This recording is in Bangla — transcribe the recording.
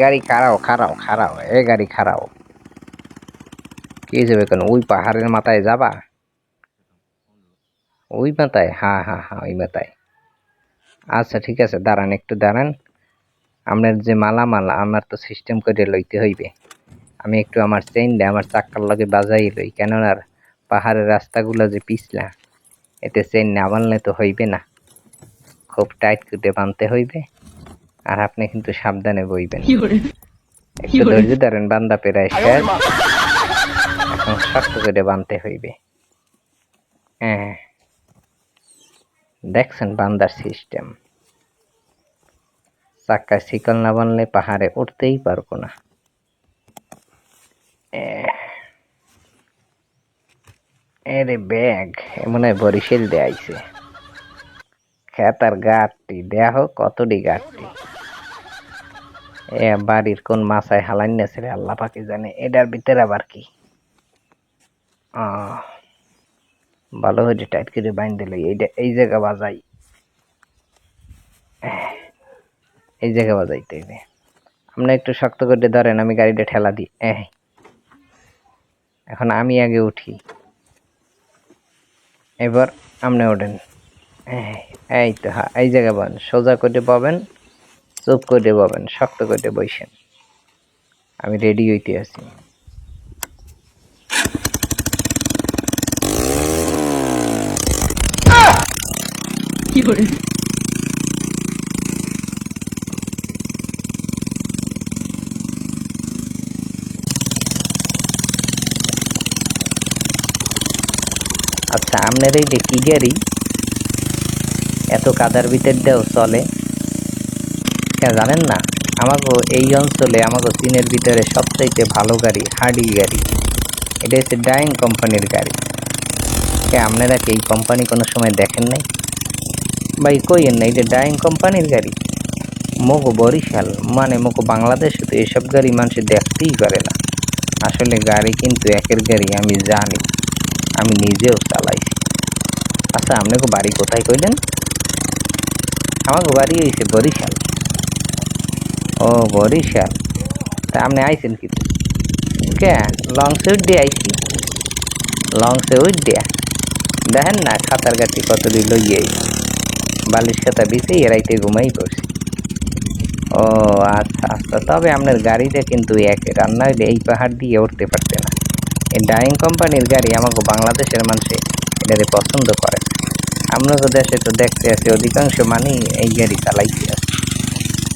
গাড়ি খাড়াও খাড়াও খাড়াও, গাড়ি খাড়াও। কি যাবে কেন? ওই পাহাড়ের মাথায় যাবা? ওই মাথায়? হ্যাঁ হ্যাঁ হ্যাঁ, ওই মাথায়। আচ্ছা ঠিক আছে, দাঁড়ান একটু দাঁড়ান। আপনার যে মালামাল আমার তো সিস্টেম করে লইতে হইবে। আমি একটু আমার চেইনটা আমার চাক্কার লগে বাজাই লই, কেননা পাহাড়ের রাস্তাগুলো যে পিছলা, এতে চেইন না বানলে তো হইবে না, খুব টাইট করে বানতে হইবে। আর আপনি কিন্তু সাবধানে বইবেন। একটু ধৈর্য ধরেন, বান্দা পেরায় শেষ, এখন শক্ত করে বানতে হইবে। হ্যাঁ, দেখছেন বান্দার সিস্টেম। চাক্কায় শিকল না বানলে পাহাড়ে উঠতেই পারবো না। এরে ব্যাগ মনে হয় বরিশাল দিয়ে আইছে। খেতার গাড়টি দেহ কতটি গাড়টি, বাড়ির কোন মাছায় হালাইন নেছে রে আল্লাহ পাকে জানে। এটার ভিতরে আবার কি? ভালো হয়েছে টাইট করে বাইন দিল। এইটা এই জায়গা বাজাই, এই জায়গা বাজাইতে হইবে। আপনি একটু শক্ত করে ধরেন, আমি গাড়িটা ঠেলা দিই। এখন আমি আগে উঠি, এবার আপনি ওঠেন। এই তো, হ্যাঁ এই জায়গা পাবেন, সোজা করে পাবেন, চুপ করে পাবেন, শক্ত করে বসেন। আমি রেডি হইতে আছি। আচ্ছা, আপনার এই যে কি গাড়ি এত কাদার ভিতর দিয়েও চলে, কেন জানেন না? আমাকে এই অঞ্চলে, আমাকে চীনের ভিতরে সবচাইতে ভালো গাড়ি, হার্ডি গাড়ি, এটা হচ্ছে ডাইং কোম্পানির গাড়ি। আপনারা কি এই কোম্পানি কোনো সময় দেখেন নাই? ভাই কইেন না, এটা ডাইং কোম্পানির গাড়ি। মোগো বরিশাল মানে মোগো বাংলাদেশে তো এসব গাড়ি মানুষ দেখতেই পারে না। আসলে গাড়ি কিন্তু একের গাড়ি, আমি জানি, আমি নিজেও চালাইছি। আচ্ছা, আপনাকে বাড়ি কোথায় কইলেন? আমাকে বাড়ি হয়েছে বরিশাল। ও বরিশাল, তা আপনি আইছেন কি? কে লঞ্চে উঠ দিয়ে আইছি? লঞ্চে উঠ দিয়া দেখেন না খাতার গাছি কত দিল লইয়ে, বালিশ খাতা বিছে এরাইতে ঘুমাই পড়ছি। ও আচ্ছা আচ্ছা, তবে আপনার গাড়িটা কিন্তু একে রান্না হইলে এই পাহাড় দিয়ে উঠতে পারতে না। এই ডাইং কোম্পানির গাড়ি আমাকে বাংলাদেশের মানুষে এটারে পছন্দ করে। আপনাদের দেশে তো দেখতে আছে অধিকাংশ মানুষ এই গাড়ি চালাইতে আছে।